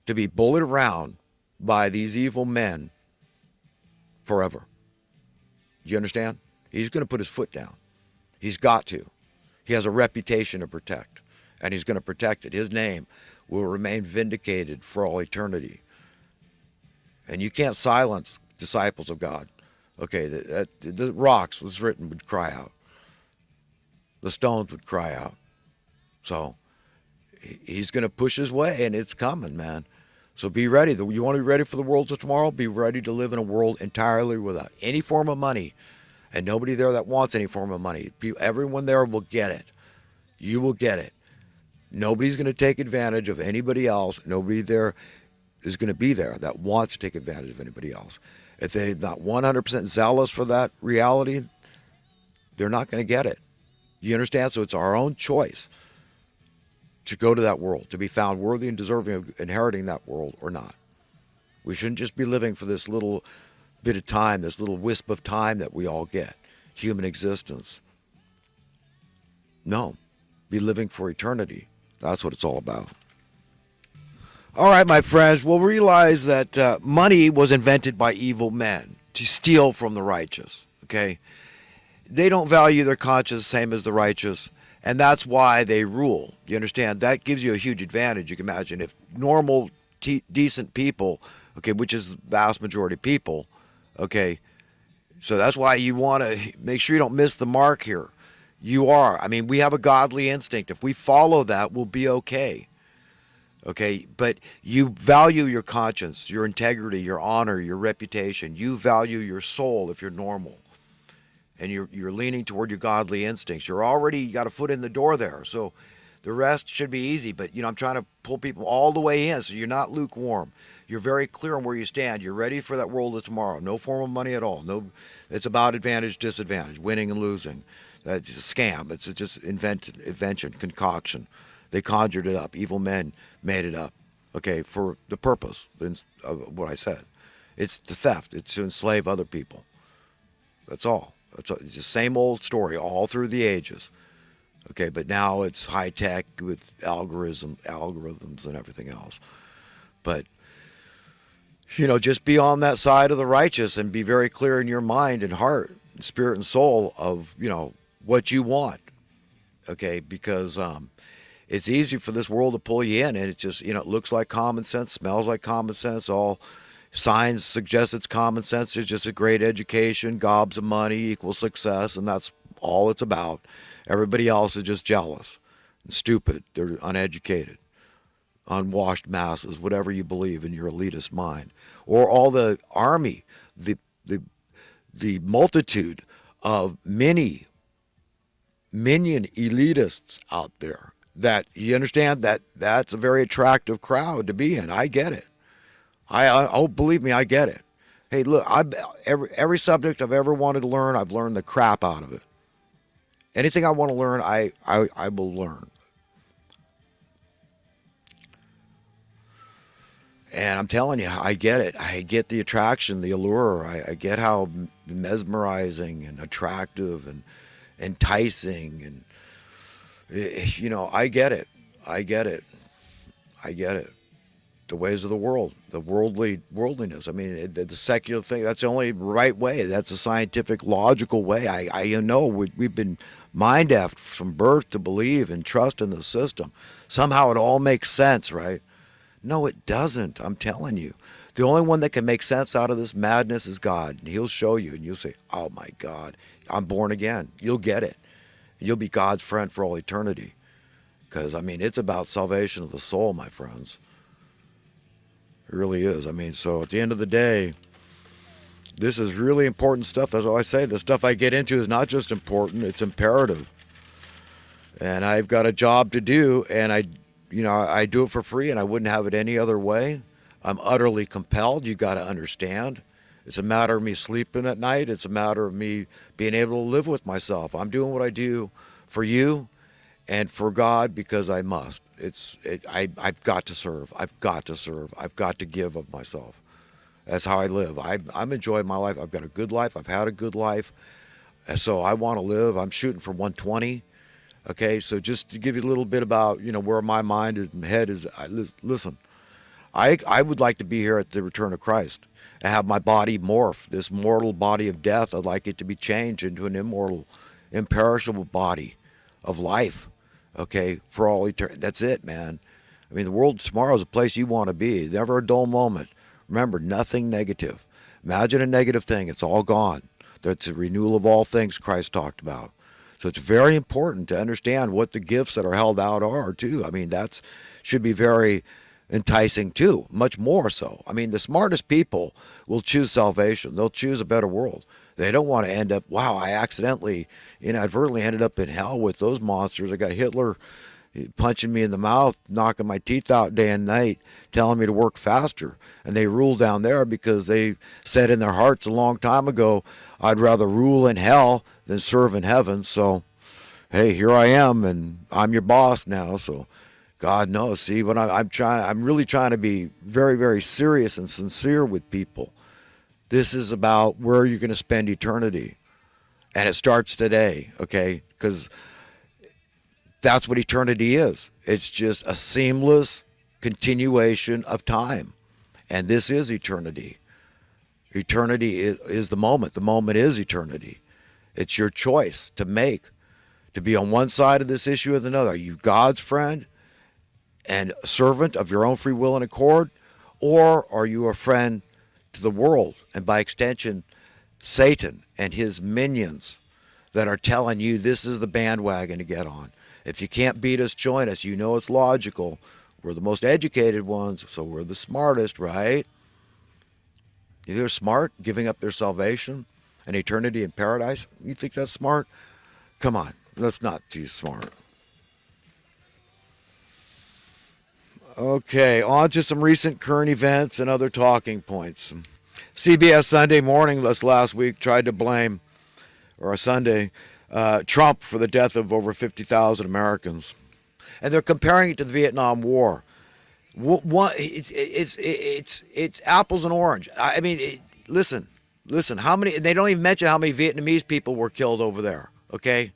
to be bullied around by these evil men forever. Do you understand? He's going to put his foot down. He's got to. He has a reputation to protect, and he's going to protect it. His name will remain vindicated for all eternity. And you can't silence disciples of God. Okay, the rocks, this is written, would cry out. The stones would cry out. So he's going to push his way, and it's coming, man. So be ready. You want to be ready for the world of tomorrow? Be ready to live in a world entirely without any form of money, and nobody there that wants any form of money. Everyone there will get it. You will get it. Nobody's going to take advantage of anybody else. Nobody there is going to be there that wants to take advantage of anybody else. If they're not 100% zealous for that reality, they're not going to get it. You understand? So it's our own choice to go to that world, to be found worthy and deserving of inheriting that world or not. We shouldn't just be living for this little bit of time, this little wisp of time that we all get, human existence. No, be living for eternity. That's what it's all about. All right, my friends, we'll realize that money was invented by evil men to steal from the righteous, okay? They don't value their conscience the same as the righteous, and that's why they rule. You understand? That gives you a huge advantage. You can imagine if normal, decent people, okay, which is the vast majority of people, okay, so that's why you want to make sure you don't miss the mark here. You are. I mean, we have a godly instinct. If we follow that, we'll be okay. Okay, but you value your conscience, your integrity, your honor, your reputation. You value your soul if you're normal. And you're leaning toward your godly instincts. You're already got a foot in the door there. So the rest should be easy. But, I'm trying to pull people all the way in so you're not lukewarm. You're very clear on where you stand. You're ready for that world of tomorrow. No form of money at all. No, it's about advantage, disadvantage, winning and losing. That's a scam. It's just invention, concoction. They conjured it up. Evil men made it up, okay, for the purpose of what I said. It's the theft. It's to enslave other people. That's all. It's the same old story all through the ages. Okay, but now it's high tech with algorithms and everything else. But, just be on that side of the righteous and be very clear in your mind and heart, spirit and soul of, what you want. Okay, because it's easy for this world to pull you in, and it just, it looks like common sense, smells like common sense, all signs suggest it's common sense. It's just a great education, gobs of money equals success, and that's all it's about. Everybody else is just jealous and stupid. They're uneducated, unwashed masses, whatever you believe in your elitist mind. Or all the army, the multitude of many minion elitists out there that, you understand, that's a very attractive crowd to be in. I get it. Oh, believe me, I get it. Hey, look, every subject I've ever wanted to learn, I've learned the crap out of it. Anything I want to learn, I will learn. And I'm telling you, I get it. I get the attraction, the allure. I get how mesmerizing and attractive and enticing, and I get it. I get it. I get it. The ways of the world, the worldliness. I mean, the secular thing, that's the only right way. That's the scientific, logical way. We've been mind effed from birth to believe and trust in the system. Somehow it all makes sense, right? No, it doesn't. I'm telling you. The only one that can make sense out of this madness is God. And he'll show you, and you'll say, oh my God, I'm born again. You'll get it. You'll be God's friend for all eternity. Because, it's about salvation of the soul, my friends. It really is. So at the end of the day, this is really important stuff. That's all I say. The stuff I get into is not just important, it's imperative. And I've got a job to do, and I do it for free, and I wouldn't have it any other way. I'm utterly compelled. You got to understand. It's a matter of me sleeping at night. It's a matter of me being able to live with myself. I'm doing what I do for you and for God because I must. I've got to serve. I've got to serve. I've got to give of myself. That's how I live. I'm enjoying my life. I've got a good life. I've had a good life. And so I want to live. I'm shooting for 120. Okay, so just to give you a little bit about, where my mind and head is, listen, I would like to be here at the return of Christ and have my body morph. This mortal body of death, I'd like it to be changed into an immortal, imperishable body of life. Okay, for all eternity. That's it, man. I mean, the world tomorrow is a place you want to be. Never a dull moment. Remember, nothing negative. Imagine a negative thing, it's all gone. That's a renewal of all things Christ talked about. So it's very important to understand what the gifts that are held out are, too. I mean, that's should be very enticing, too, much more so. I mean, the smartest people will choose salvation, they'll choose a better world. They don't want to end up, wow, I accidentally, inadvertently ended up in hell with those monsters. I got Hitler punching me in the mouth, knocking my teeth out day and night, telling me to work faster. And they rule down there because they said in their hearts a long time ago, I'd rather rule in hell than serve in heaven. So, hey, here I am, and I'm your boss now. So, God knows. See, what I'm really trying to be very, very serious and sincere with people. This is about where you're going to spend eternity. And it starts today, okay? Because that's what eternity is. It's just a seamless continuation of time. And this is eternity. Eternity is the moment. The moment is eternity. It's your choice to make, to be on one side of this issue or the other. Are you God's friend and servant of your own free will and accord? Or are you a friend to the world and by extension, Satan and his minions that are telling you this is the bandwagon to get on? If you can't beat us, join us. You know it's logical. We're the most educated ones, so we're the smartest, right? They're smart, giving up their salvation and eternity in paradise. You think that's smart? Come on, that's not too smart. Okay, on to some recent current events and other talking points. CBS Sunday Morning this last week tried to blame, or a Sunday, Trump for the death of over 50,000 Americans. And they're comparing it to the Vietnam War. It's apples and orange. I mean, listen. How many? They don't even mention how many Vietnamese people were killed over there. Okay,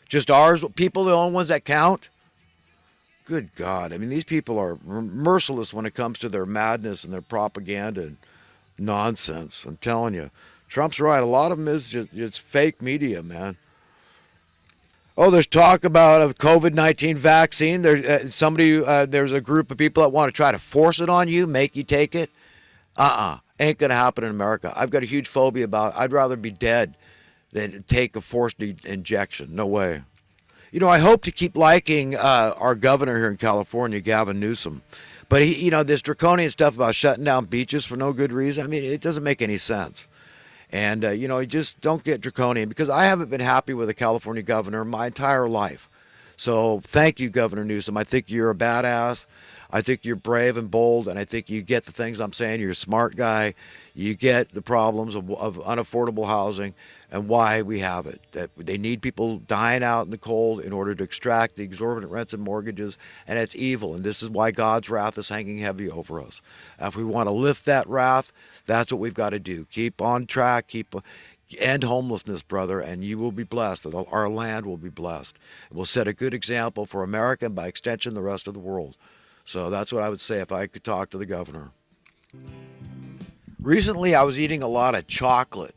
just ours people, the only ones that count. Good God! I mean, these people are merciless when it comes to their madness and their propaganda and nonsense. I'm telling you, Trump's right. A lot of them is just fake media, man. Oh, there's talk about a COVID-19 vaccine. There's a group of people that want to try to force it on you, make you take it. Ain't gonna happen in America. I've got a huge phobia about it. I'd rather be dead than take a forced injection. No way. I hope to keep liking our governor here in California, Gavin Newsom. But this draconian stuff about shutting down beaches for no good reason. I mean, it doesn't make any sense. And, you just don't get draconian because I haven't been happy with a California governor my entire life. So thank you, Governor Newsom. I think you're a badass. I think you're brave and bold, and I think you get the things I'm saying. You're a smart guy. You get the problems of unaffordable housing and why we have it. That they need people dying out in the cold in order to extract the exorbitant rents and mortgages, and it's evil. And this is why God's wrath is hanging heavy over us. If we want to lift that wrath, that's what we've got to do. Keep on track. End homelessness, brother, and you will be blessed. Our land will be blessed. We'll set a good example for America and by extension the rest of the world. So that's what I would say if I could talk to the governor. Recently, I was eating a lot of chocolate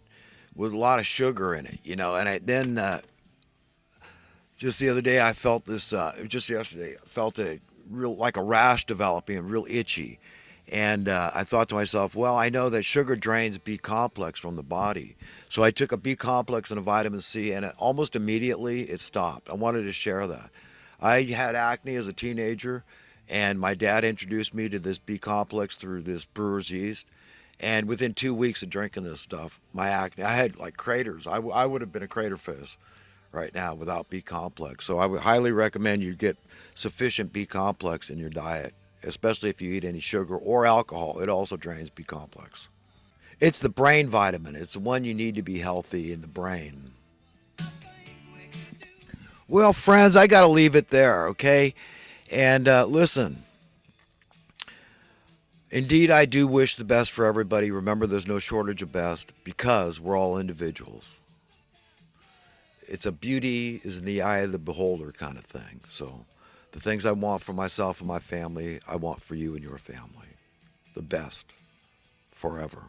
with a lot of sugar in it, then just the other day I felt this, just yesterday, I felt a real, like a rash developing and real itchy. And I thought to myself, well, I know that sugar drains B complex from the body. So I took a B complex and a vitamin C, and almost immediately it stopped. I wanted to share that. I had acne as a teenager, and my dad introduced me to this B complex through this brewer's yeast. And within 2 weeks of drinking this stuff, my acne, I had like craters. I would have been a crater fizz right now without B complex. So I would highly recommend you get sufficient B complex in your diet, especially if you eat any sugar or alcohol. It also drains B complex. It's the brain vitamin. It's the one you need to be healthy in the brain. Well, friends, I got to leave it there, okay? And listen, indeed, I do wish the best for everybody. Remember, there's no shortage of best because we're all individuals. It's a beauty is in the eye of the beholder kind of thing. So the things I want for myself and my family, I want for you and your family. the best forever.